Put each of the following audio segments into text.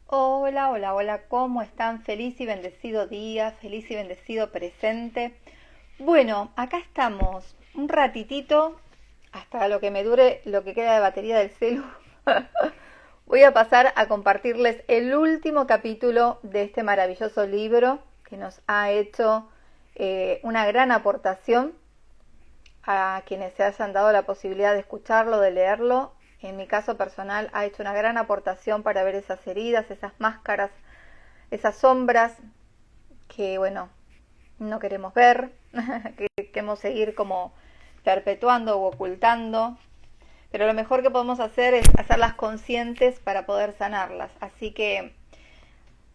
Hola, hola, hola, ¿cómo están? Feliz y bendecido día, feliz y bendecido presente. Bueno, acá estamos un ratitito, hasta lo que me dure lo que queda de batería del celu. Voy a pasar a compartirles el último capítulo de este maravilloso libro que nos ha hecho una gran aportación a quienes se hayan dado la posibilidad de escucharlo, de leerlo. En mi caso personal ha hecho una gran aportación para ver esas heridas, esas máscaras, esas sombras que, bueno, no queremos ver, que queremos seguir como perpetuando o ocultando. Pero lo mejor que podemos hacer es hacerlas conscientes para poder sanarlas. Así que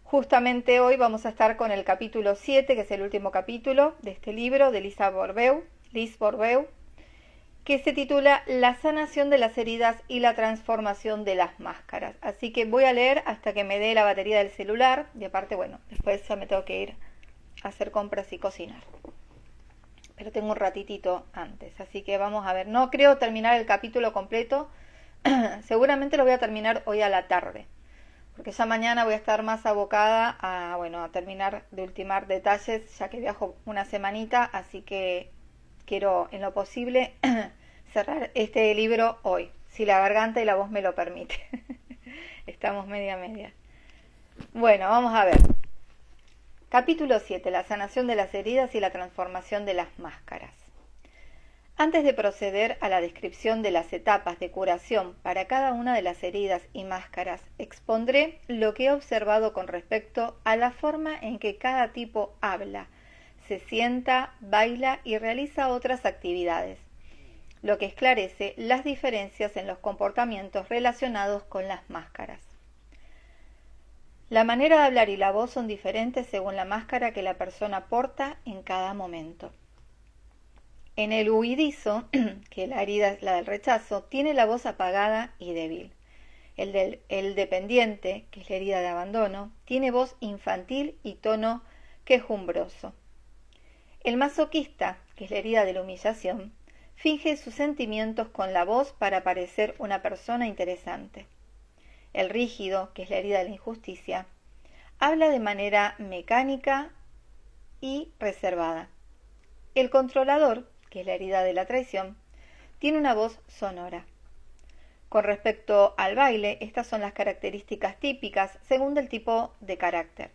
justamente hoy vamos a estar con el capítulo 7, que es el último capítulo de este libro de Liz Borbeu, que se titula La sanación de las heridas y la transformación de las máscaras. Así que voy a leer hasta que me dé la batería del celular y aparte, bueno, después ya me tengo que ir a hacer compras y cocinar. Pero tengo un ratitito antes, así que vamos a ver. No creo terminar el capítulo completo, seguramente lo voy a terminar hoy a la tarde, porque ya mañana voy a estar más abocada a, bueno, a terminar de ultimar detalles, ya que viajo una semanita, así que quiero en lo posible cerrar este libro hoy, si la garganta y la voz me lo permite. Estamos media media. Bueno, vamos a ver. Capítulo 7. La sanación de las heridas y la transformación de las máscaras. Antes de proceder a la descripción de las etapas de curación para cada una de las heridas y máscaras, expondré lo que he observado con respecto a la forma en que cada tipo habla, se sienta, baila y realiza otras actividades, lo que esclarece las diferencias en los comportamientos relacionados con las máscaras. La manera de hablar y la voz son diferentes según la máscara que la persona porta en cada momento. En el huidizo, que la herida es la del rechazo, tiene la voz apagada y débil. El dependiente, que es la herida de abandono, tiene voz infantil y tono quejumbroso. El masoquista, que es la herida de la humillación, finge sus sentimientos con la voz para parecer una persona interesante. El rígido, que es la herida de la injusticia, habla de manera mecánica y reservada. El controlador, que es la herida de la traición, tiene una voz sonora. Con respecto al baile, estas son las características típicas según el tipo de carácter.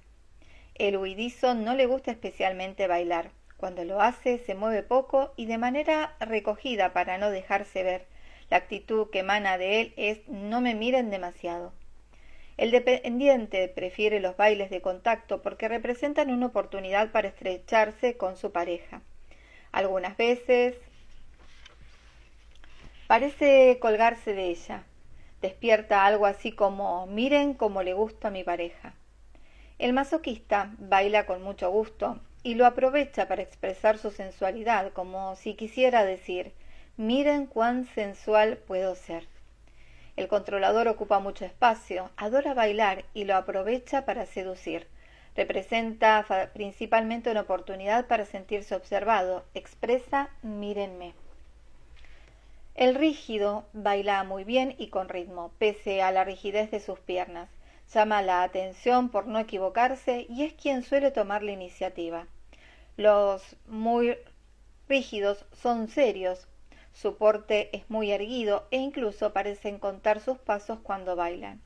El huidizo no le gusta especialmente bailar. Cuando lo hace, se mueve poco y de manera recogida para no dejarse ver. La actitud que emana de él es no me miren demasiado. El dependiente prefiere los bailes de contacto porque representan una oportunidad para estrecharse con su pareja. Algunas veces parece colgarse de ella. Despierta algo así como miren cómo le gusta a mi pareja. El masoquista baila con mucho gusto y lo aprovecha para expresar su sensualidad, como si quisiera decir miren cuán sensual puedo ser. El controlador ocupa mucho espacio, adora bailar y lo aprovecha para seducir. Representa principalmente una oportunidad para sentirse observado. Expresa mírenme. El rígido baila muy bien y con ritmo, pese a la rigidez de sus piernas. Llama la atención por no equivocarse y es quien suele tomar la iniciativa. Los muy rígidos son serios, su porte es muy erguido e incluso parecen contar sus pasos cuando bailan.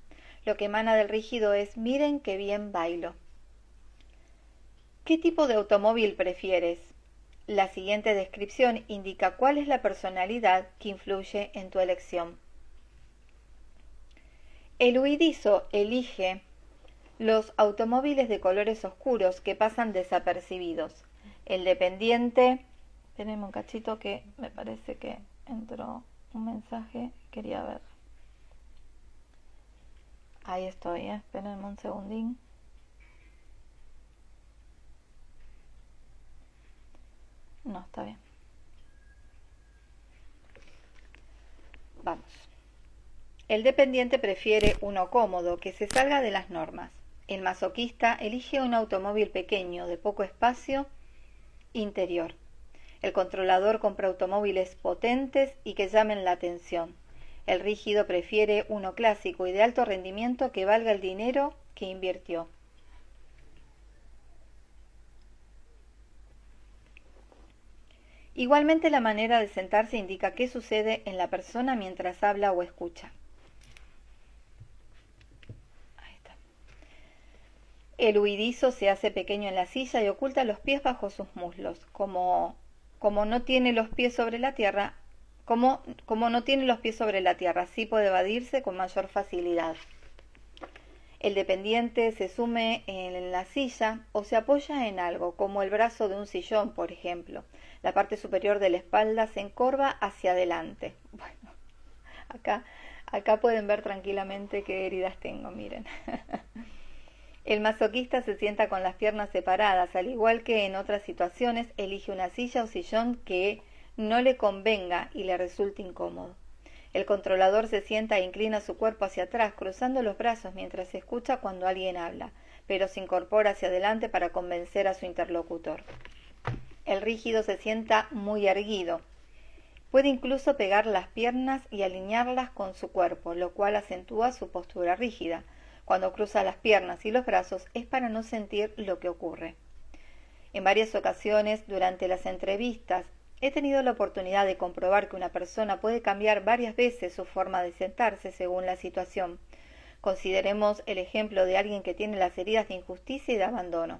Lo que emana del rígido es miren qué bien bailo. ¿Qué tipo de automóvil prefieres? La siguiente descripción indica cuál es la personalidad que influye en tu elección. El huidizo elige los automóviles de colores oscuros que pasan desapercibidos. El dependiente... Espérenme un cachito que me parece que entró un mensaje. Quería ver. Ahí estoy, espérenme un segundín. No, está bien. Vamos. El dependiente prefiere uno cómodo, que se salga de las normas. El masoquista elige un automóvil pequeño, de poco espacio interior. El controlador compra automóviles potentes y que llamen la atención. El rígido prefiere uno clásico y de alto rendimiento que valga el dinero que invirtió. Igualmente, la manera de sentarse indica qué sucede en la persona mientras habla o escucha. Ahí está. El huidizo se hace pequeño en la silla y oculta los pies bajo sus muslos. Como no tiene los pies sobre la tierra, como no tiene los pies sobre la tierra, así puede evadirse con mayor facilidad. El dependiente se sume en la silla o se apoya en algo, como el brazo de un sillón, por ejemplo. La parte superior de la espalda se encorva hacia adelante. Bueno, acá pueden ver tranquilamente qué heridas tengo, miren. El masoquista se sienta con las piernas separadas, al igual que en otras situaciones, elige una silla o sillón que no le convenga y le resulte incómodo. El controlador se sienta e inclina su cuerpo hacia atrás, cruzando los brazos mientras escucha cuando alguien habla, pero se incorpora hacia adelante para convencer a su interlocutor. El rígido se sienta muy erguido. Puede incluso pegar las piernas y alinearlas con su cuerpo, lo cual acentúa su postura rígida. Cuando cruza las piernas y los brazos es para no sentir lo que ocurre. En varias ocasiones durante las entrevistas he tenido la oportunidad de comprobar que una persona puede cambiar varias veces su forma de sentarse según la situación. Consideremos el ejemplo de alguien que tiene las heridas de injusticia y de abandono.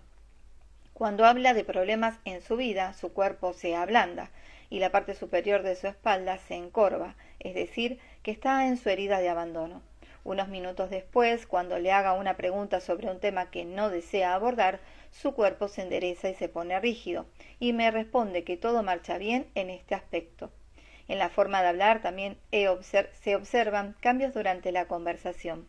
Cuando habla de problemas en su vida, su cuerpo se ablanda y la parte superior de su espalda se encorva, es decir, que está en su herida de abandono. Unos minutos después, cuando le haga una pregunta sobre un tema que no desea abordar, su cuerpo se endereza y se pone rígido, y me responde que todo marcha bien en este aspecto. En la forma de hablar también se observan cambios durante la conversación.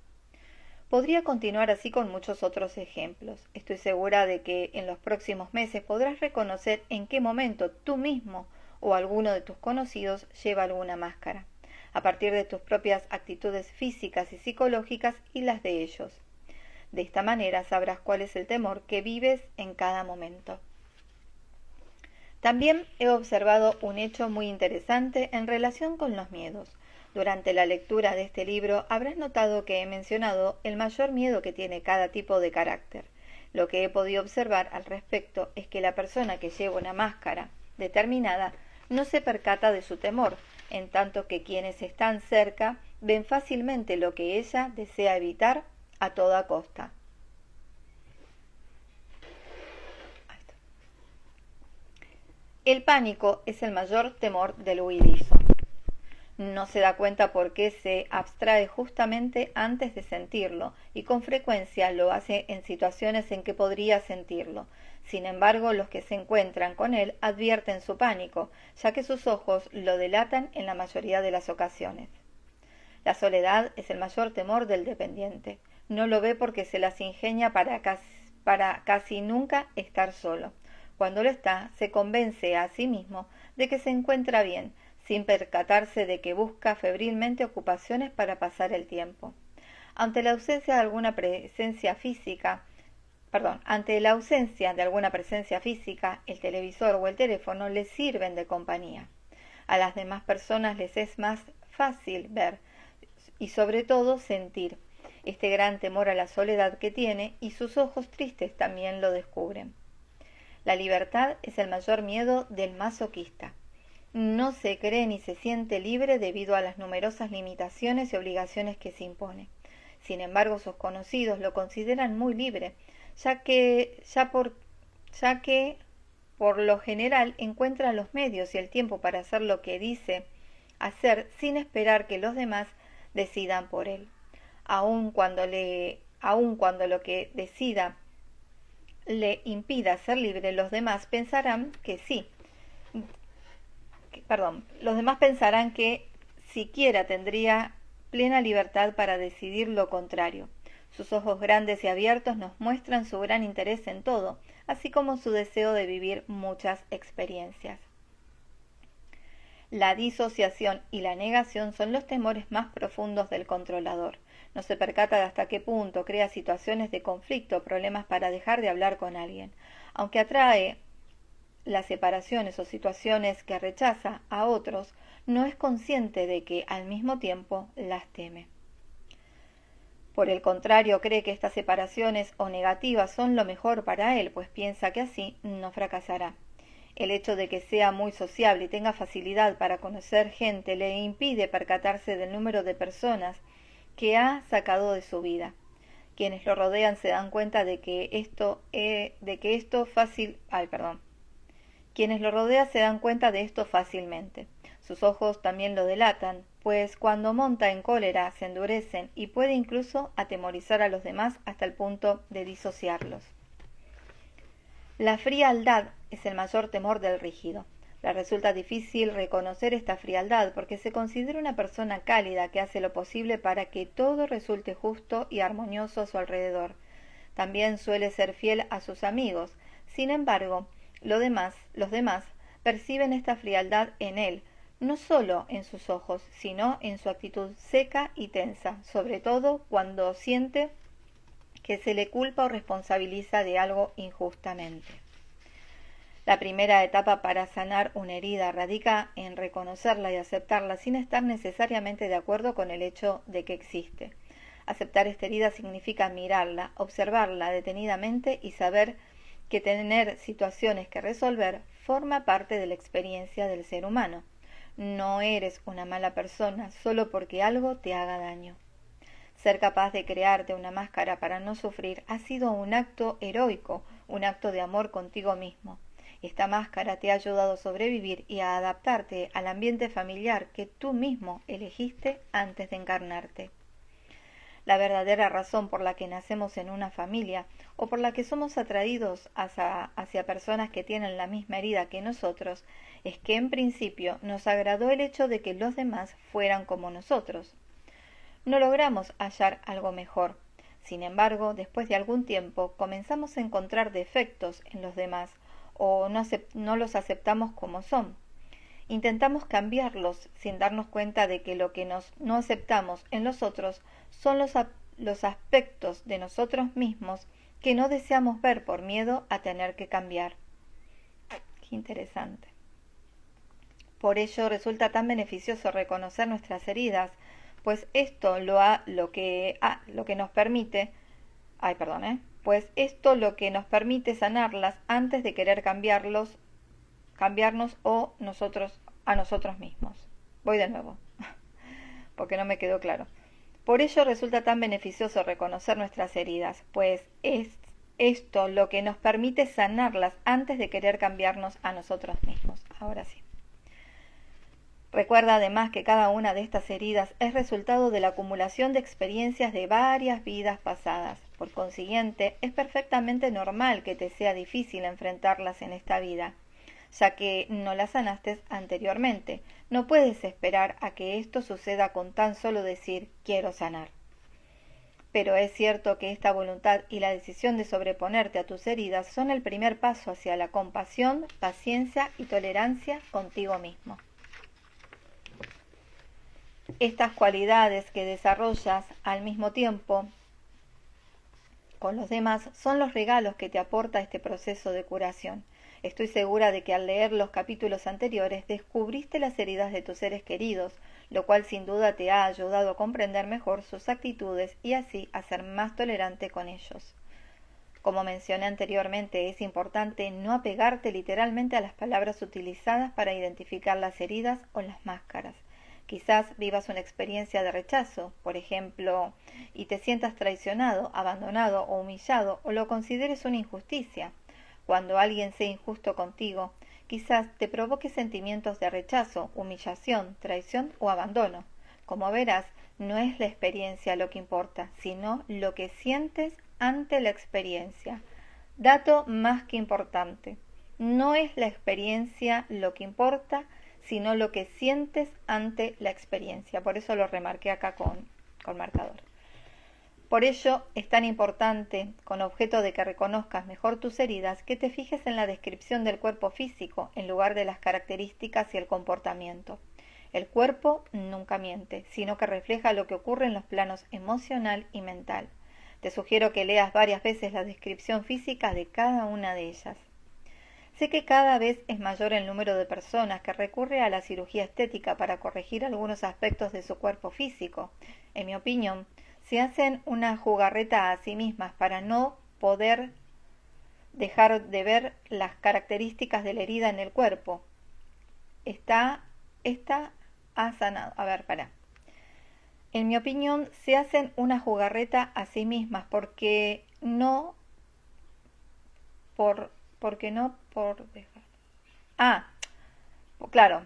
Podría continuar así con muchos otros ejemplos. Estoy segura de que en los próximos meses podrás reconocer en qué momento tú mismo o alguno de tus conocidos lleva alguna máscara, a partir de tus propias actitudes físicas y psicológicas y las de ellos. De esta manera sabrás cuál es el temor que vives en cada momento. También he observado un hecho muy interesante en relación con los miedos. Durante la lectura de este libro habrás notado que he mencionado el mayor miedo que tiene cada tipo de carácter. Lo que he podido observar al respecto es que la persona que lleva una máscara determinada no se percata de su temor, en tanto que quienes están cerca ven fácilmente lo que ella desea evitar a toda costa. El pánico es el mayor temor del huidizo. No se da cuenta porque se abstrae justamente antes de sentirlo y con frecuencia lo hace en situaciones en que podría sentirlo. Sin embargo, los que se encuentran con él advierten su pánico, ya que sus ojos lo delatan en la mayoría de las ocasiones. La soledad es el mayor temor del dependiente. No lo ve porque se las ingenia para casi nunca estar solo. Cuando lo está, se convence a sí mismo de que se encuentra bien, sin percatarse de que busca febrilmente ocupaciones para pasar el tiempo. Ante la ausencia de alguna presencia física, el televisor o el teléfono les sirven de compañía. A las demás personas les es más fácil ver y sobre todo sentir este gran temor a la soledad que tiene, y sus ojos tristes también lo descubren. La libertad es el mayor miedo del masoquista. No se cree ni se siente libre debido a las numerosas limitaciones y obligaciones que se impone. Sin embargo, sus conocidos lo consideran muy libre, ya que por lo general encuentra los medios y el tiempo para hacer lo que dice hacer sin esperar que los demás decidan por él. Aun cuando lo que decida le impida ser libre, los demás pensarán que siquiera tendría plena libertad para decidir lo contrario. Sus ojos grandes y abiertos nos muestran su gran interés en todo, así como su deseo de vivir muchas experiencias. La disociación y la negación son los temores más profundos del controlador. No se percata de hasta qué punto crea situaciones de conflicto o problemas para dejar de hablar con alguien. Aunque atrae las separaciones o situaciones que rechaza a otros, no es consciente de que al mismo tiempo las teme. Por el contrario, cree que estas separaciones o negativas son lo mejor para él, pues piensa que así no fracasará. El hecho de que sea muy sociable y tenga facilidad para conocer gente le impide percatarse del número de personas que ha sacado de su vida. Quienes lo rodean se dan cuenta Quienes lo rodean se dan cuenta de esto fácilmente. Sus ojos también lo delatan, pues cuando monta en cólera se endurecen y puede incluso atemorizar a los demás hasta el punto de disociarlos. La frialdad es el mayor temor del rígido. Le resulta difícil reconocer esta frialdad porque se considera una persona cálida que hace lo posible para que todo resulte justo y armonioso a su alrededor. También suele ser fiel a sus amigos. Sin embargo, los demás perciben esta frialdad en él, no solo en sus ojos, sino en su actitud seca y tensa, sobre todo cuando siente que se le culpa o responsabiliza de algo injustamente. La primera etapa para sanar una herida radica en reconocerla y aceptarla sin estar necesariamente de acuerdo con el hecho de que existe. Aceptar esta herida significa mirarla, observarla detenidamente y saber que tener situaciones que resolver forma parte de la experiencia del ser humano. No eres una mala persona solo porque algo te haga daño. Ser capaz de crearte una máscara para no sufrir ha sido un acto heroico, un acto de amor contigo mismo. Esta máscara te ha ayudado a sobrevivir y a adaptarte al ambiente familiar que tú mismo elegiste antes de encarnarte. La verdadera razón por la que nacemos en una familia o por la que somos atraídos hacia personas que tienen la misma herida que nosotros es que en principio nos agradó el hecho de que los demás fueran como nosotros. No logramos hallar algo mejor. Sin embargo, después de algún tiempo comenzamos a encontrar defectos en los demás o no los aceptamos como son. Intentamos cambiarlos sin darnos cuenta de que lo que no aceptamos en los otros son los aspectos de nosotros mismos que no deseamos ver por miedo a tener que cambiar. Qué interesante. Por ello resulta tan beneficioso reconocer nuestras heridas, pues esto pues esto lo que nos permite sanarlas antes de querer cambiarnos a nosotros mismos. Voy de nuevo, porque no me quedó claro. Por ello resulta tan beneficioso reconocer nuestras heridas, pues es esto lo que nos permite sanarlas antes de querer cambiarnos a nosotros mismos. Ahora sí. Recuerda además que cada una de estas heridas es resultado de la acumulación de experiencias de varias vidas pasadas. Por consiguiente, es perfectamente normal que te sea difícil enfrentarlas en esta vida, ya que no las sanaste anteriormente. No puedes esperar a que esto suceda con tan solo decir quiero sanar. Pero es cierto que esta voluntad y la decisión de sobreponerte a tus heridas son el primer paso hacia la compasión, paciencia y tolerancia contigo mismo. Estas cualidades que desarrollas al mismo tiempo con los demás son los regalos que te aporta este proceso de curación. Estoy segura de que al leer los capítulos anteriores descubriste las heridas de tus seres queridos, lo cual sin duda te ha ayudado a comprender mejor sus actitudes y así a ser más tolerante con ellos. Como mencioné anteriormente, es importante no apegarte literalmente a las palabras utilizadas para identificar las heridas o las máscaras. Quizás vivas una experiencia de rechazo, por ejemplo, y te sientas traicionado, abandonado o humillado, o lo consideres una injusticia. Cuando alguien sea injusto contigo, quizás te provoque sentimientos de rechazo, humillación, traición o abandono. Como verás, no es la experiencia lo que importa, sino lo que sientes ante la experiencia. Dato más que importante, no es la experiencia lo que importa, sino lo que sientes ante la experiencia. Por eso lo remarqué acá con marcador. Por ello es tan importante, con objeto de que reconozcas mejor tus heridas, que te fijes en la descripción del cuerpo físico en lugar de las características y el comportamiento. El cuerpo nunca miente, sino que refleja lo que ocurre en los planos emocional y mental. Te sugiero que leas varias veces la descripción física de cada una de ellas. Sé que cada vez es mayor el número de personas que recurre a la cirugía estética para corregir algunos aspectos de su cuerpo físico. En mi opinión, se hacen una jugarreta a sí mismas para no poder dejar de ver las características de la herida en el cuerpo. Esta ha sanado. A ver, para. En mi opinión, se hacen una jugarreta a sí mismas porque no por dejar. Ah, claro.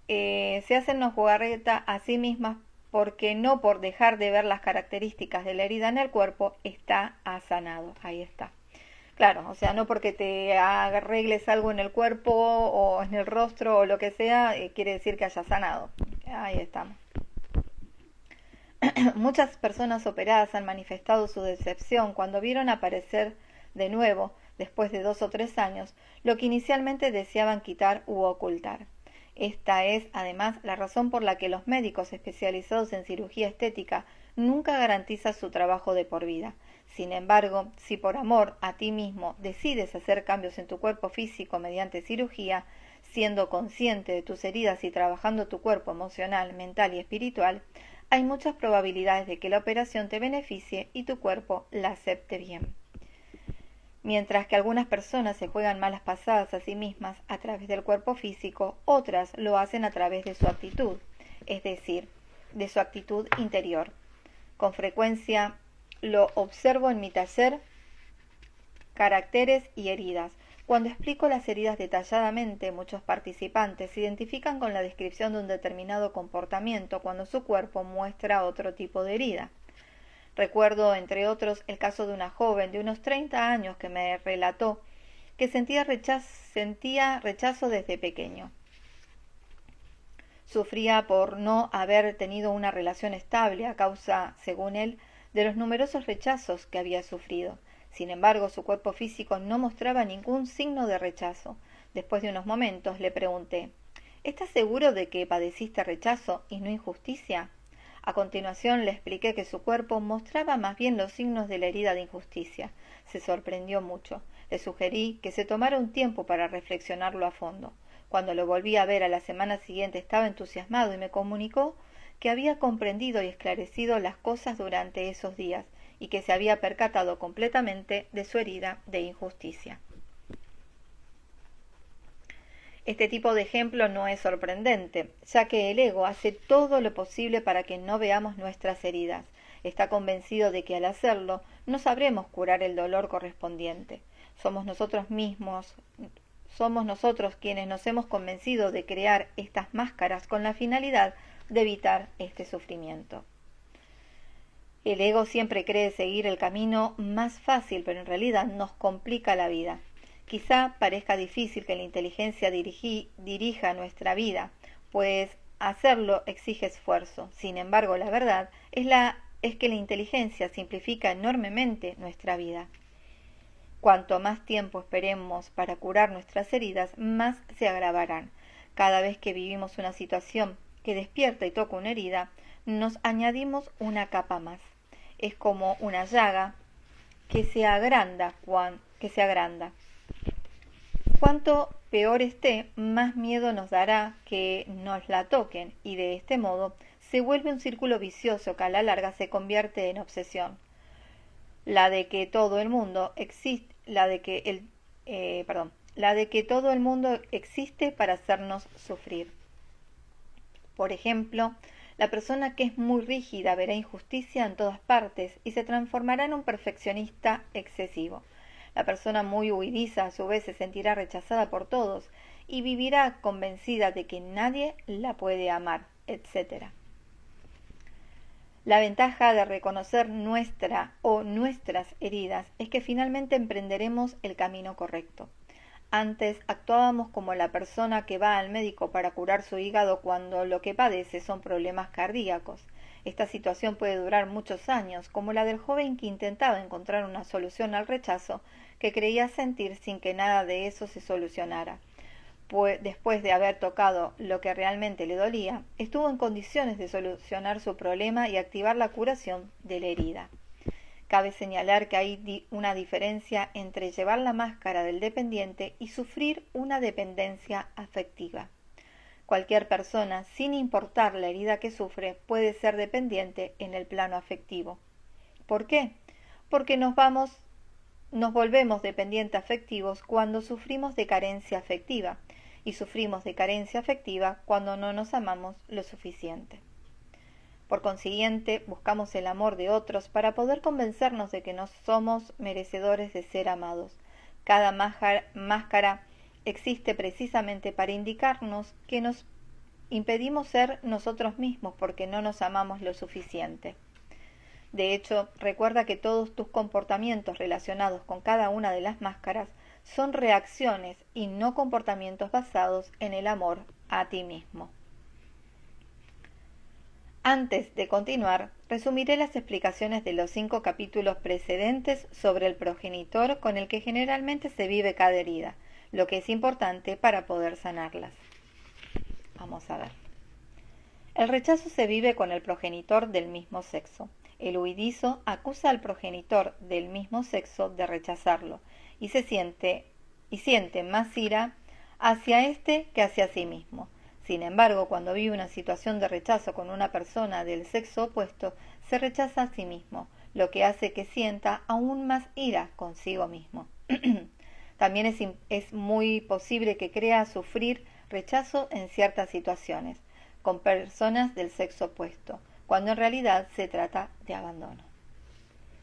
Se hacen una jugarreta a sí mismas porque no por dejar de ver las características de la herida en el cuerpo está sanado. Ahí está. Claro, o sea, no porque te arregles algo en el cuerpo o en el rostro o lo que sea, quiere decir que hayas sanado. Ahí estamos. Muchas personas operadas han manifestado su decepción cuando vieron aparecer de nuevo, después de 2 o 3 años, lo que inicialmente deseaban quitar u ocultar. Esta es, además, la razón por la que los médicos especializados en cirugía estética nunca garantizan su trabajo de por vida. Sin embargo, si por amor a ti mismo decides hacer cambios en tu cuerpo físico mediante cirugía, siendo consciente de tus heridas y trabajando tu cuerpo emocional, mental y espiritual, hay muchas probabilidades de que la operación te beneficie y tu cuerpo la acepte bien. Mientras que algunas personas se juegan malas pasadas a sí mismas a través del cuerpo físico, otras lo hacen a través de su actitud, es decir, de su actitud interior. Con frecuencia lo observo en mi taller Caracteres y heridas. Cuando explico las heridas detalladamente, muchos participantes se identifican con la descripción de un determinado comportamiento cuando su cuerpo muestra otro tipo de herida. Recuerdo, entre otros, el caso de una joven de unos 30 años que me relató que sentía rechazo desde pequeño. Sufría por no haber tenido una relación estable a causa, según él, de los numerosos rechazos que había sufrido. Sin embargo, su cuerpo físico no mostraba ningún signo de rechazo. Después de unos momentos le pregunté: ¿estás seguro de que padeciste rechazo y no injusticia? A continuación le expliqué que su cuerpo mostraba más bien los signos de la herida de injusticia. Se sorprendió mucho. Le sugerí que se tomara un tiempo para reflexionarlo a fondo. Cuando lo volví a ver a la semana siguiente estaba entusiasmado y me comunicó que había comprendido y esclarecido las cosas durante esos días y que se había percatado completamente de su herida de injusticia. Este tipo de ejemplo no es sorprendente, ya que el ego hace todo lo posible para que no veamos nuestras heridas. Está convencido de que al hacerlo no sabremos curar el dolor correspondiente. Somos nosotros quienes nos hemos convencido de crear estas máscaras con la finalidad de evitar este sufrimiento. El ego siempre cree seguir el camino más fácil, pero en realidad nos complica la vida. Quizá parezca difícil que la inteligencia dirija nuestra vida, pues hacerlo exige esfuerzo. Sin embargo, la verdad es que la inteligencia simplifica enormemente nuestra vida. Cuanto más tiempo esperemos para curar nuestras heridas, más se agravarán. Cada vez que vivimos una situación que despierta y toca una herida, nos añadimos una capa más. Es como una llaga que se agranda. Cuanto peor esté, más miedo nos dará que nos la toquen, y de este modo se vuelve un círculo vicioso que a la larga se convierte en obsesión. La de que todo el mundo existe para hacernos sufrir. Por ejemplo, la persona que es muy rígida verá injusticia en todas partes y se transformará en un perfeccionista excesivo. La persona muy huidiza a su vez se sentirá rechazada por todos y vivirá convencida de que nadie la puede amar, etc. La ventaja de reconocer nuestra o nuestras heridas es que finalmente emprenderemos el camino correcto. Antes actuábamos como la persona que va al médico para curar su hígado cuando lo que padece son problemas cardíacos. Esta situación puede durar muchos años, como la del joven que intentaba encontrar una solución al rechazo que creía sentir sin que nada de eso se solucionara. Pues después de haber tocado lo que realmente le dolía, estuvo en condiciones de solucionar su problema y activar la curación de la herida. Cabe señalar que hay una diferencia entre llevar la máscara del dependiente y sufrir una dependencia afectiva. Cualquier persona, sin importar la herida que sufre, puede ser dependiente en el plano afectivo. ¿Por qué? Porque nos volvemos dependientes afectivos cuando sufrimos de carencia afectiva, y sufrimos de carencia afectiva cuando no nos amamos lo suficiente. Por consiguiente, buscamos el amor de otros para poder convencernos de que no somos merecedores de ser amados. Cada máscara existe precisamente para indicarnos que nos impedimos ser nosotros mismos porque no nos amamos lo suficiente. De hecho, recuerda que todos tus comportamientos relacionados con cada una de las máscaras son reacciones y no comportamientos basados en el amor a ti mismo. Antes de continuar, resumiré las explicaciones de los 5 capítulos precedentes sobre el progenitor con el que generalmente se vive cada herida, lo que es importante para poder sanarlas. Vamos a ver. El rechazo se vive con el progenitor del mismo sexo. El huidizo acusa al progenitor del mismo sexo de rechazarlo y siente más ira hacia éste que hacia sí mismo. Sin embargo, cuando vive una situación de rechazo con una persona del sexo opuesto, se rechaza a sí mismo, lo que hace que sienta aún más ira consigo mismo. También es muy posible que crea sufrir rechazo en ciertas situaciones, con personas del sexo opuesto, cuando en realidad se trata de abandono.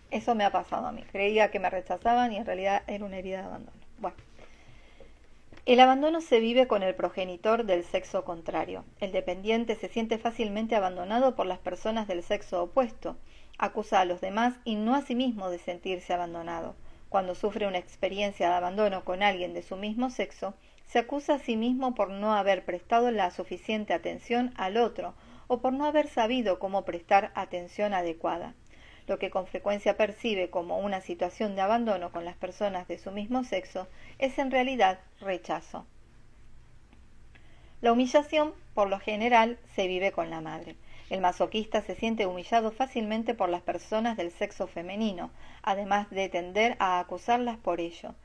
Eso me ha pasado a mí. Creía que me rechazaban y en realidad era una herida de abandono. Bueno. El abandono se vive con el progenitor del sexo contrario. El dependiente se siente fácilmente abandonado por las personas del sexo opuesto. Acusa a los demás y no a sí mismo de sentirse abandonado. Cuando sufre una experiencia de abandono con alguien de su mismo sexo, se acusa a sí mismo por no haber prestado la suficiente atención al otro o por no haber sabido cómo prestar atención adecuada. Lo que con frecuencia percibe como una situación de abandono con las personas de su mismo sexo es en realidad rechazo. La humillación, por lo general, se vive con la madre. El masoquista se siente humillado fácilmente por las personas del sexo femenino, además de tender a acusarlas por ello.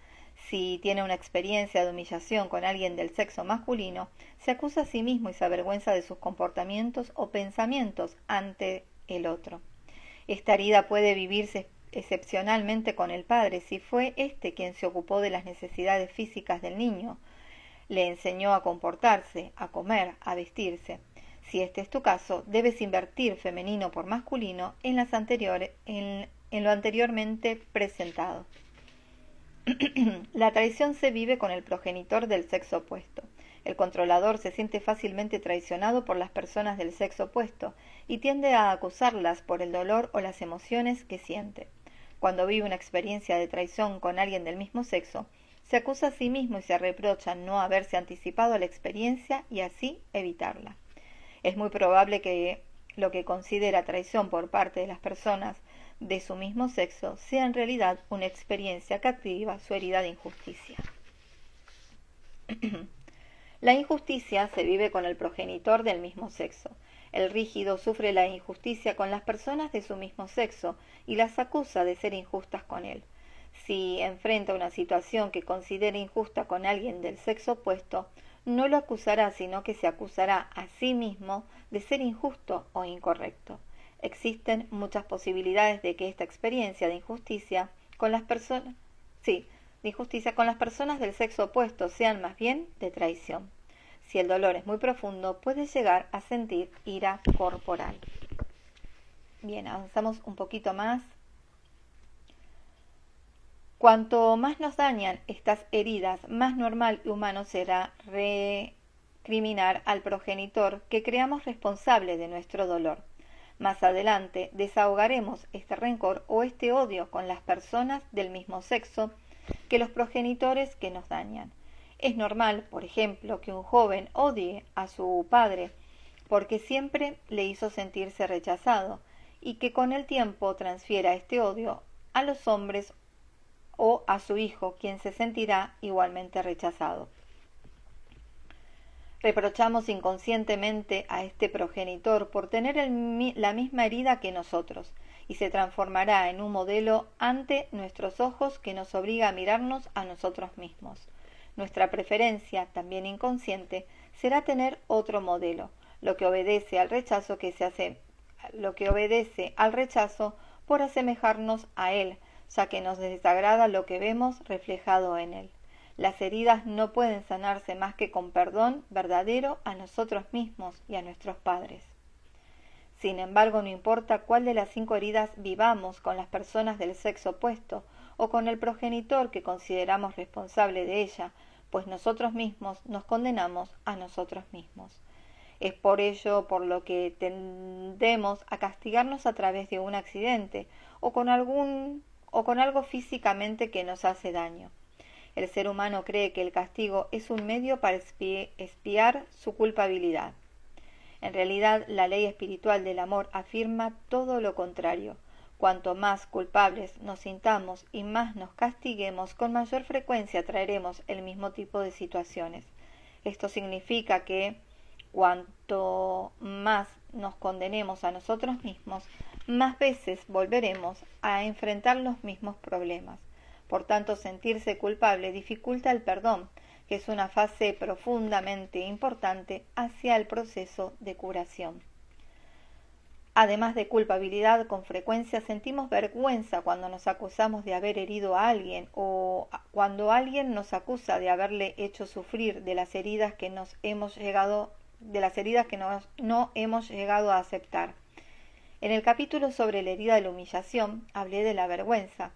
Si tiene una experiencia de humillación con alguien del sexo masculino, se acusa a sí mismo y se avergüenza de sus comportamientos o pensamientos ante el otro. Esta herida puede vivirse excepcionalmente con el padre si fue éste quien se ocupó de las necesidades físicas del niño, le enseñó a comportarse, a comer, a vestirse. Si este es tu caso, debes invertir femenino por masculino en lo anteriormente presentado. La traición se vive con el progenitor del sexo opuesto. El controlador se siente fácilmente traicionado por las personas del sexo opuesto y tiende a acusarlas por el dolor o las emociones que siente. Cuando vive una experiencia de traición con alguien del mismo sexo, se acusa a sí mismo y se reprocha no haberse anticipado a la experiencia y así evitarla. Es muy probable que lo que considera traición por parte de las personas de su mismo sexo sea en realidad una experiencia que activa su herida de injusticia. La injusticia se vive con el progenitor del mismo sexo. El rígido sufre la injusticia con las personas de su mismo sexo y las acusa de ser injustas con él. Si enfrenta una situación que considere injusta con alguien del sexo opuesto, no lo acusará, sino que se acusará a sí mismo de ser injusto o incorrecto. Existen muchas posibilidades de que esta experiencia de injusticia con las personas del sexo opuesto sean más bien de traición. Si el dolor es muy profundo, puedes llegar a sentir ira corporal. Bien, avanzamos un poquito más. Cuanto más nos dañan estas heridas, más normal y humano será recriminar al progenitor que creamos responsable de nuestro dolor. Más adelante desahogaremos este rencor o este odio con las personas del mismo sexo que los progenitores que nos dañan. Es normal, por ejemplo, que un joven odie a su padre porque siempre le hizo sentirse rechazado y que con el tiempo transfiera este odio a los hombres o a su hijo, quien se sentirá igualmente rechazado. Reprochamos inconscientemente a este progenitor por tener la misma herida que nosotros y se transformará en un modelo ante nuestros ojos que nos obliga a mirarnos a nosotros mismos. Nuestra preferencia, también inconsciente, será tener otro modelo, lo que obedece al rechazo por asemejarnos a él, ya que nos desagrada lo que vemos reflejado en él. Las heridas no pueden sanarse más que con perdón verdadero a nosotros mismos y a nuestros padres. Sin embargo, no importa cuál de las 5 heridas vivamos con las personas del sexo opuesto o con el progenitor que consideramos responsable de ella, pues nosotros mismos nos condenamos a nosotros mismos. Es por ello por lo que tendemos a castigarnos a través de un accidente o con algo físicamente que nos hace daño. El ser humano cree que el castigo es un medio para expiar su culpabilidad. En realidad, la ley espiritual del amor afirma todo lo contrario. Cuanto más culpables nos sintamos y más nos castiguemos, con mayor frecuencia traeremos el mismo tipo de situaciones. Esto significa que cuanto más nos condenemos a nosotros mismos, más veces volveremos a enfrentar los mismos problemas. Por tanto, sentirse culpable dificulta el perdón, que es una fase profundamente importante hacia el proceso de curación. Además de culpabilidad, con frecuencia sentimos vergüenza cuando nos acusamos de haber herido a alguien o cuando alguien nos acusa de haberle hecho sufrir de las heridas que no hemos llegado a aceptar. En el capítulo sobre la herida de la humillación hablé de la vergüenza,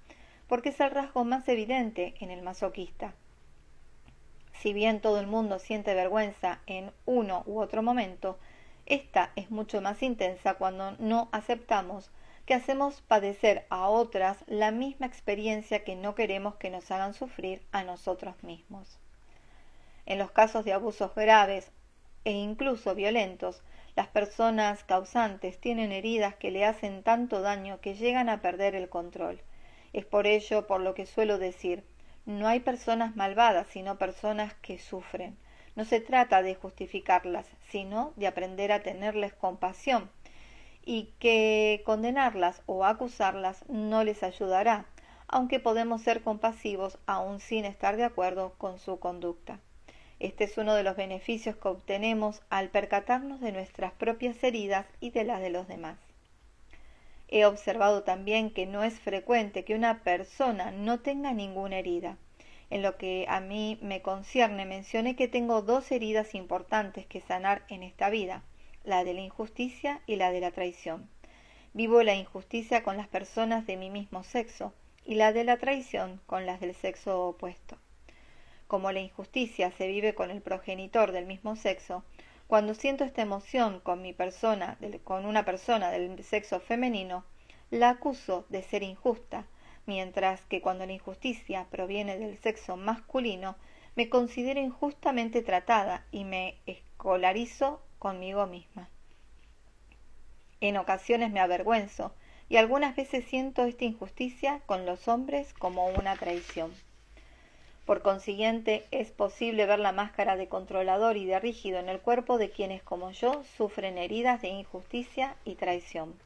porque es el rasgo más evidente en el masoquista. Si bien todo el mundo siente vergüenza en uno u otro momento, esta es mucho más intensa cuando no aceptamos que hacemos padecer a otras la misma experiencia que no queremos que nos hagan sufrir a nosotros mismos. En los casos de abusos graves e incluso violentos, las personas causantes tienen heridas que le hacen tanto daño que llegan a perder el control. Es por ello por lo que suelo decir, no hay personas malvadas, sino personas que sufren. No se trata de justificarlas, sino de aprender a tenerles compasión, y que condenarlas o acusarlas no les ayudará, aunque podemos ser compasivos aún sin estar de acuerdo con su conducta. Este es uno de los beneficios que obtenemos al percatarnos de nuestras propias heridas y de las de los demás. He observado también que no es frecuente que una persona no tenga ninguna herida. En lo que a mí me concierne, mencioné que tengo 2 heridas importantes que sanar en esta vida, la de la injusticia y la de la traición. Vivo la injusticia con las personas de mi mismo sexo y la de la traición con las del sexo opuesto. Como la injusticia se vive con el progenitor del mismo sexo, cuando siento esta emoción con una persona del sexo femenino, la acuso de ser injusta, mientras que cuando la injusticia proviene del sexo masculino, me considero injustamente tratada y me escolarizo conmigo misma. En ocasiones me avergüenzo y algunas veces siento esta injusticia con los hombres como una traición. Por consiguiente, es posible ver la máscara de controlador y de rígido en el cuerpo de quienes, como yo, sufren heridas de injusticia y traición.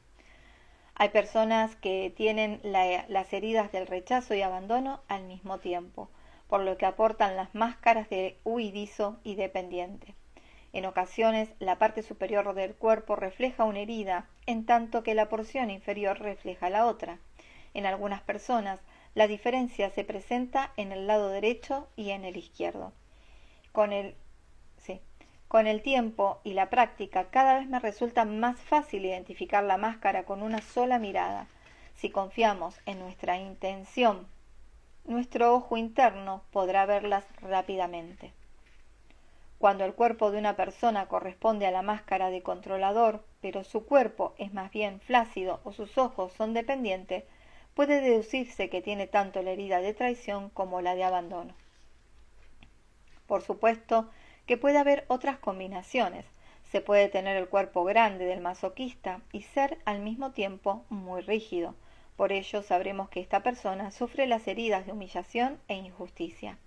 Hay personas que tienen las heridas del rechazo y abandono al mismo tiempo, por lo que aportan las máscaras de huidizo y dependiente. En ocasiones, la parte superior del cuerpo refleja una herida, en tanto que la porción inferior refleja la otra. En algunas personas, la diferencia se presenta en el lado derecho y en el izquierdo. Con el tiempo y la práctica, cada vez me resulta más fácil identificar la máscara con una sola mirada. Si confiamos en nuestra intención, nuestro ojo interno podrá verlas rápidamente. Cuando el cuerpo de una persona corresponde a la máscara de controlador, pero su cuerpo es más bien flácido o sus ojos son dependientes, puede deducirse que tiene tanto la herida de traición como la de abandono. Por supuesto que puede haber otras combinaciones. Se puede tener el cuerpo grande del masoquista y ser al mismo tiempo muy rígido. Por ello sabremos que esta persona sufre las heridas de humillación e injusticia.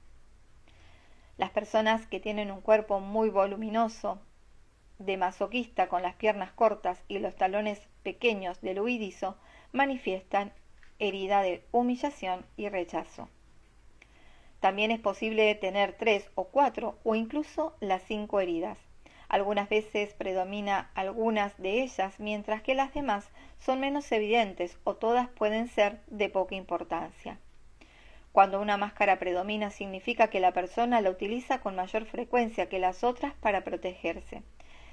Las personas que tienen un cuerpo muy voluminoso de masoquista con las piernas cortas y los talones pequeños del huidizo manifiestan herida de humillación y rechazo. También es posible tener 3 o 4 o incluso las 5 heridas. Algunas veces predomina algunas de ellas, mientras que las demás son menos evidentes o todas pueden ser de poca importancia. Cuando una máscara predomina significa que la persona la utiliza con mayor frecuencia que las otras para protegerse.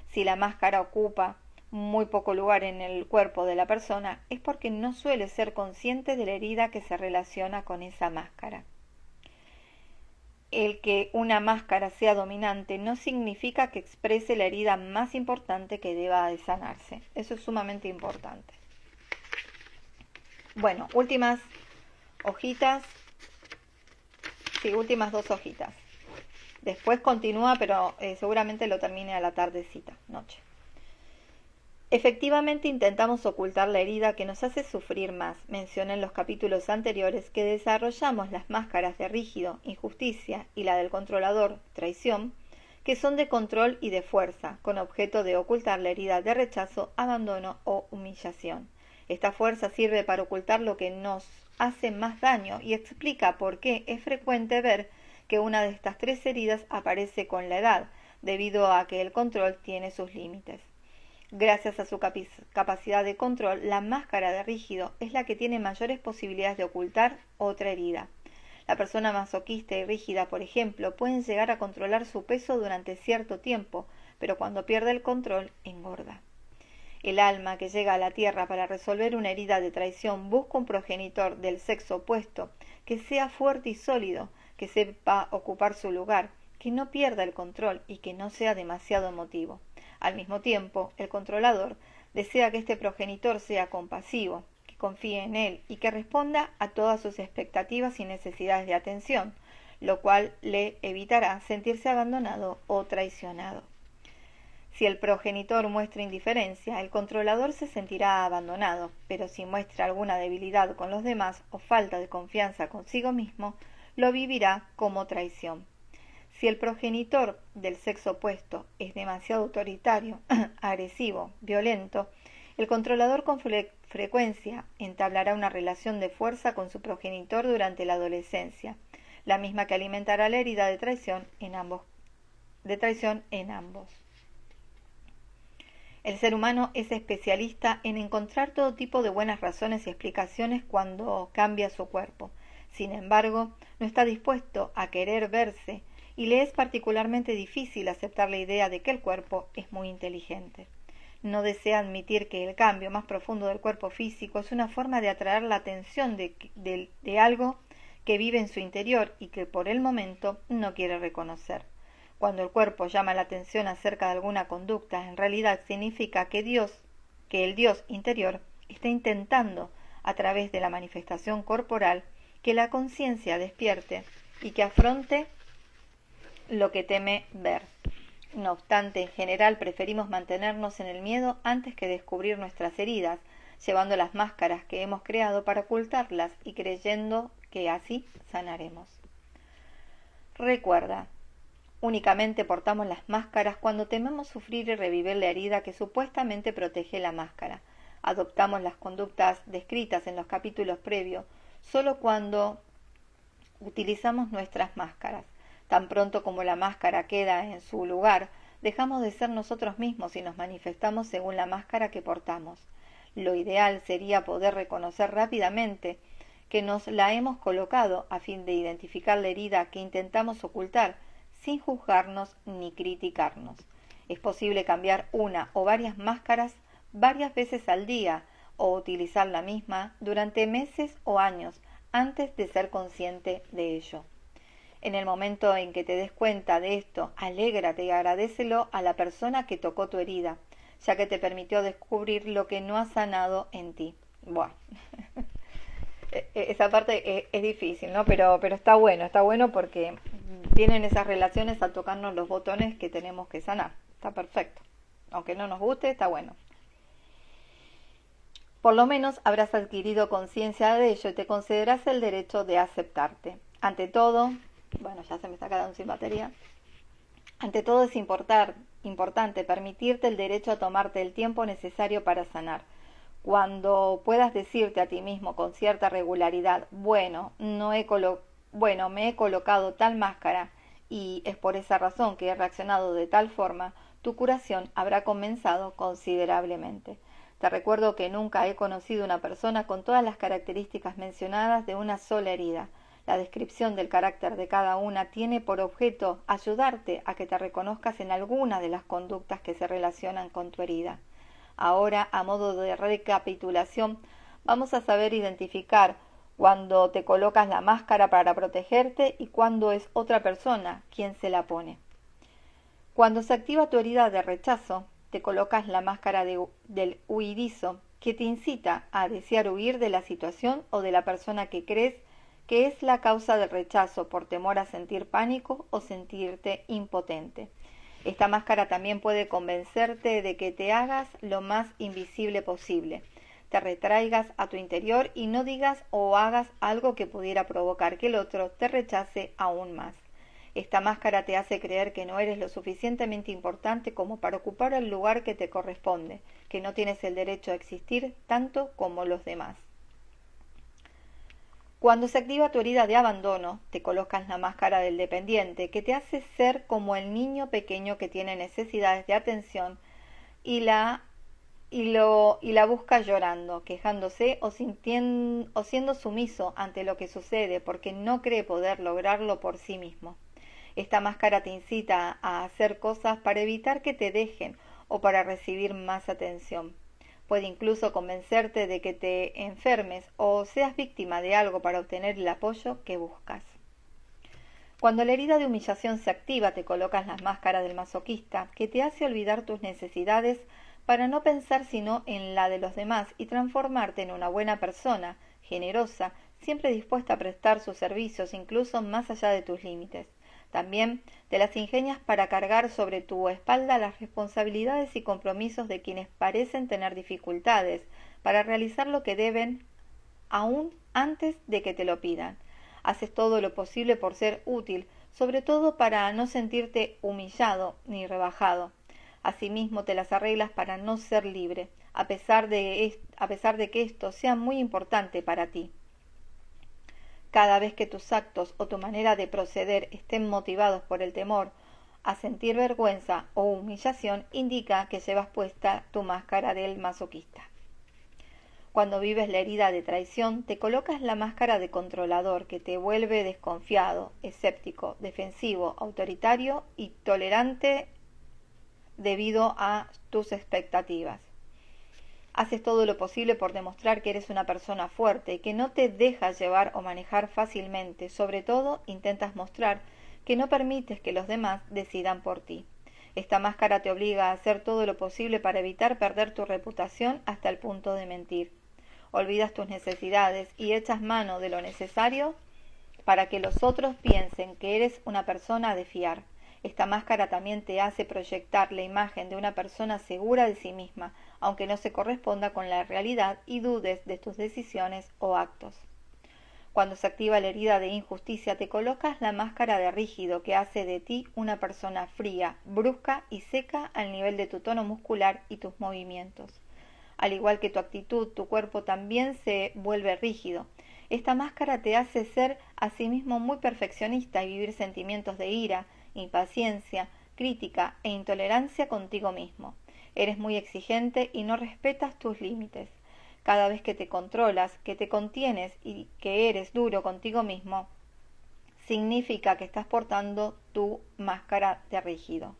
Si la máscara ocupa muy poco lugar en el cuerpo de la persona, es porque no suele ser consciente de la herida que se relaciona con esa máscara. El que una máscara sea dominante no significa que exprese la herida más importante que deba de sanarse. Eso es sumamente importante. Bueno, últimas hojitas. Sí, últimas 2 hojitas. Después continúa, pero seguramente lo termine a la tardecita, noche. Efectivamente intentamos ocultar la herida que nos hace sufrir más. Mencioné en los capítulos anteriores que desarrollamos las máscaras de rígido, injusticia, y la del controlador, traición, que son de control y de fuerza, con objeto de ocultar la herida de rechazo, abandono o humillación. Esta fuerza sirve para ocultar lo que nos hace más daño y explica por qué es frecuente ver que una de estas 3 heridas aparece con la edad, debido a que el control tiene sus límites. Gracias a su capacidad de control, la máscara de rígido es la que tiene mayores posibilidades de ocultar otra herida. La persona masoquista y rígida, por ejemplo, pueden llegar a controlar su peso durante cierto tiempo, pero cuando pierde el control, engorda. El alma que llega a la tierra para resolver una herida de traición busca un progenitor del sexo opuesto, que sea fuerte y sólido, que sepa ocupar su lugar, que no pierda el control y que no sea demasiado emotivo. Al mismo tiempo, el controlador desea que este progenitor sea compasivo, que confíe en él y que responda a todas sus expectativas y necesidades de atención, lo cual le evitará sentirse abandonado o traicionado. Si el progenitor muestra indiferencia, el controlador se sentirá abandonado, pero si muestra alguna debilidad con los demás o falta de confianza consigo mismo, lo vivirá como traición. Si el progenitor del sexo opuesto es demasiado autoritario, agresivo, violento, el controlador con frecuencia entablará una relación de fuerza con su progenitor durante la adolescencia, la misma que alimentará la herida de traición en ambos. El ser humano es especialista en encontrar todo tipo de buenas razones y explicaciones cuando cambia su cuerpo. Sin embargo, no está dispuesto a querer verse y le es particularmente difícil aceptar la idea de que el cuerpo es muy inteligente. No desea admitir que el cambio más profundo del cuerpo físico es una forma de atraer la atención de algo que vive en su interior y que por el momento no quiere reconocer. Cuando el cuerpo llama la atención acerca de alguna conducta, en realidad significa que el Dios interior está intentando, a través de la manifestación corporal, que la conciencia despierte y que afronte lo que teme ver. No obstante, en general preferimos mantenernos en el miedo antes que descubrir nuestras heridas, llevando las máscaras que hemos creado para ocultarlas y creyendo que así sanaremos. Recuerda, únicamente portamos las máscaras cuando tememos sufrir y revivir la herida que supuestamente protege la máscara. Adoptamos las conductas descritas en los capítulos previos solo cuando utilizamos nuestras máscaras. Tan pronto como la máscara queda en su lugar, dejamos de ser nosotros mismos y nos manifestamos según la máscara que portamos. Lo ideal sería poder reconocer rápidamente que nos la hemos colocado a fin de identificar la herida que intentamos ocultar, sin juzgarnos ni criticarnos. Es posible cambiar una o varias máscaras varias veces al día o utilizar la misma durante meses o años antes de ser consciente de ello. En el momento en que te des cuenta de esto, alégrate y agradécelo a la persona que tocó tu herida, ya que te permitió descubrir lo que no ha sanado en ti. Bueno, esa parte es difícil, ¿no? Pero está bueno porque tienen esas relaciones al tocarnos los botones que tenemos que sanar. Está perfecto. Aunque no nos guste, está bueno. Por lo menos habrás adquirido conciencia de ello y te concederás el derecho de aceptarte. Ante todo, bueno, ya se me está quedando sin batería. Ante todo es importante permitirte el derecho a tomarte el tiempo necesario para sanar. Cuando puedas decirte a ti mismo con cierta regularidad, me he colocado tal máscara y es por esa razón que he reaccionado de tal forma, tu curación habrá comenzado considerablemente. Te recuerdo que nunca he conocido una persona con todas las características mencionadas de una sola herida. La descripción del carácter de cada una tiene por objeto ayudarte a que te reconozcas en alguna de las conductas que se relacionan con tu herida. Ahora, a modo de recapitulación, vamos a saber identificar cuando te colocas la máscara para protegerte y cuando es otra persona quien se la pone. Cuando se activa tu herida de rechazo, te colocas la máscara del huidizo, que te incita a desear huir de la situación o de la persona que crees que es la causa del rechazo por temor a sentir pánico o sentirte impotente. Esta máscara también puede convencerte de que te hagas lo más invisible posible, te retraigas a tu interior y no digas o hagas algo que pudiera provocar que el otro te rechace aún más. Esta máscara te hace creer que no eres lo suficientemente importante como para ocupar el lugar que te corresponde, que no tienes el derecho a existir tanto como los demás. Cuando se activa tu herida de abandono, te colocas la máscara del dependiente, que te hace ser como el niño pequeño que tiene necesidades de atención y la busca llorando, quejándose o siendo sumiso ante lo que sucede porque no cree poder lograrlo por sí mismo. Esta máscara te incita a hacer cosas para evitar que te dejen o para recibir más atención. Puede incluso convencerte de que te enfermes o seas víctima de algo para obtener el apoyo que buscas. Cuando la herida de humillación se activa, te colocas la máscara del masoquista, que te hace olvidar tus necesidades para no pensar sino en la de los demás y transformarte en una buena persona, generosa, siempre dispuesta a prestar sus servicios incluso más allá de tus límites. También te las ingenias para cargar sobre tu espalda las responsabilidades y compromisos de quienes parecen tener dificultades para realizar lo que deben aún antes de que te lo pidan. Haces todo lo posible por ser útil, sobre todo para no sentirte humillado ni rebajado. Asimismo te las arreglas para no ser libre, a pesar de que esto sea muy importante para ti. Cada vez que tus actos o tu manera de proceder estén motivados por el temor a sentir vergüenza o humillación, indica que llevas puesta tu máscara del masoquista. Cuando vives la herida de traición, te colocas la máscara de controlador, que te vuelve desconfiado, escéptico, defensivo, autoritario y tolerante debido a tus expectativas. Haces todo lo posible por demostrar que eres una persona fuerte y que no te dejas llevar o manejar fácilmente. Sobre todo, intentas mostrar que no permites que los demás decidan por ti. Esta máscara te obliga a hacer todo lo posible para evitar perder tu reputación hasta el punto de mentir. Olvidas tus necesidades y echas mano de lo necesario para que los otros piensen que eres una persona de fiar. Esta máscara también te hace proyectar la imagen de una persona segura de sí misma, aunque no se corresponda con la realidad y dudes de tus decisiones o actos. Cuando se activa la herida de injusticia, te colocas la máscara de rígido, que hace de ti una persona fría, brusca y seca al nivel de tu tono muscular y tus movimientos. Al igual que tu actitud, tu cuerpo también se vuelve rígido. Esta máscara te hace ser asimismo muy perfeccionista y vivir sentimientos de ira, impaciencia, crítica e intolerancia contigo mismo. Eres muy exigente y no respetas tus límites. Cada vez que te controlas, que te contienes y que eres duro contigo mismo, significa que estás portando tu máscara de rígido.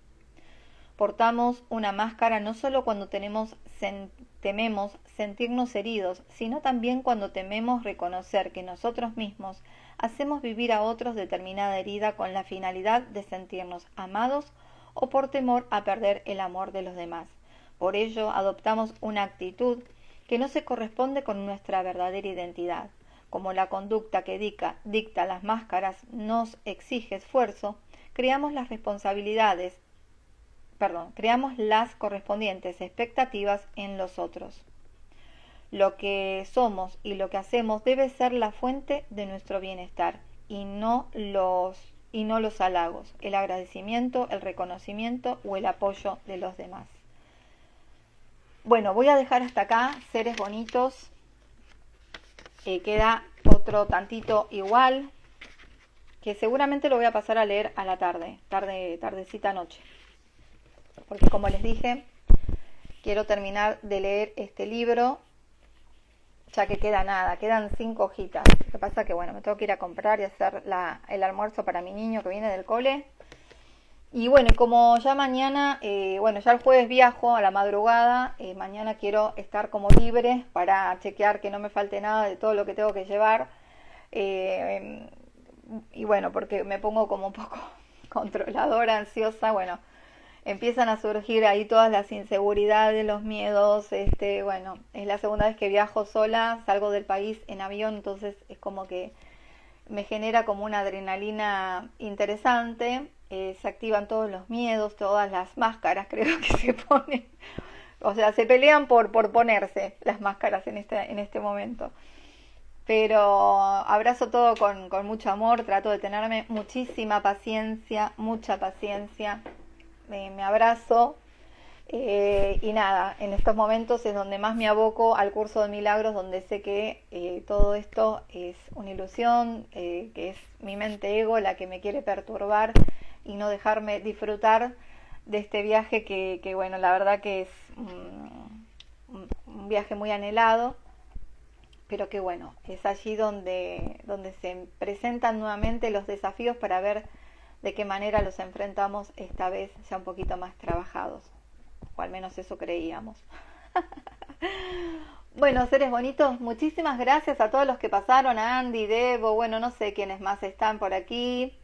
Portamos una máscara no solo cuando tememos sentirnos heridos, sino también cuando tememos reconocer que nosotros mismos hacemos vivir a otros determinada herida con la finalidad de sentirnos amados o por temor a perder el amor de los demás. Por ello, adoptamos una actitud que no se corresponde con nuestra verdadera identidad. Como la conducta que dicta las máscaras nos exige esfuerzo, creamos las correspondientes expectativas en los otros. Lo que somos y lo que hacemos debe ser la fuente de nuestro bienestar y no los halagos, el agradecimiento, el reconocimiento o el apoyo de los demás. Bueno, voy a dejar hasta acá, seres bonitos. Queda otro tantito igual, que seguramente lo voy a pasar a leer a la tardecita noche. porque como les dije, quiero terminar de leer este libro, ya que queda nada, quedan 5 hojitas. Lo que pasa que bueno, me tengo que ir a comprar y hacer el almuerzo para mi niño que viene del cole. Y bueno, como ya mañana, ya el jueves viajo a la madrugada, mañana quiero estar como libre para chequear que no me falte nada de todo lo que tengo que llevar. Y bueno, porque me pongo como un poco controladora, ansiosa, bueno, empiezan a surgir ahí todas las inseguridades, los miedos, bueno, es la segunda vez que viajo sola, salgo del país en avión, entonces es como que me genera como una adrenalina interesante, se activan todos los miedos, todas las máscaras creo que se ponen, o sea, se pelean por ponerse las máscaras en este momento. Pero abrazo todo con mucho amor, trato de tenerme muchísima paciencia, mucha paciencia, me abrazo y nada, en estos momentos es donde más me aboco al curso de milagros, donde sé que todo esto es una ilusión, que es mi mente ego la que me quiere perturbar y no dejarme disfrutar de este viaje que bueno, la verdad que es un viaje muy anhelado, pero que bueno, es allí donde se presentan nuevamente los desafíos para ver de qué manera los enfrentamos esta vez ya un poquito más trabajados, o al menos eso creíamos. Bueno, seres bonitos, muchísimas gracias a todos los que pasaron, a Andy, Debo, bueno, no sé quiénes más están por aquí,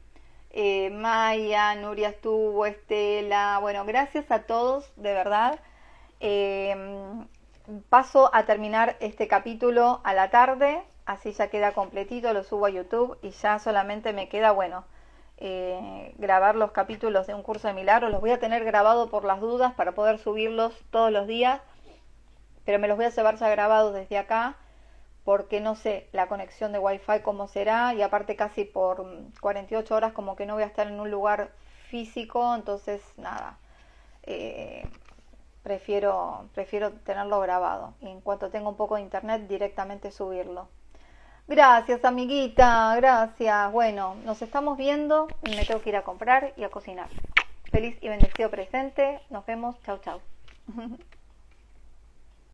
Maya, Nuria estuvo, Estela, bueno, gracias a todos, de verdad. Paso a terminar este capítulo a la tarde, así ya queda completito, lo subo a YouTube y ya solamente me queda, bueno, grabar los capítulos de un curso de milagros. Los voy a tener grabado por las dudas para poder subirlos todos los días, pero me los voy a llevar ya grabados desde acá, porque no sé la conexión de Wi-Fi cómo será, y aparte casi por 48 horas como que no voy a estar en un lugar físico, entonces nada, prefiero tenerlo grabado y en cuanto tenga un poco de internet directamente subirlo. Gracias, amiguita, gracias. Bueno, nos estamos viendo y me tengo que ir a comprar y a cocinar. Feliz y bendecido presente. Nos vemos. Chau, chau.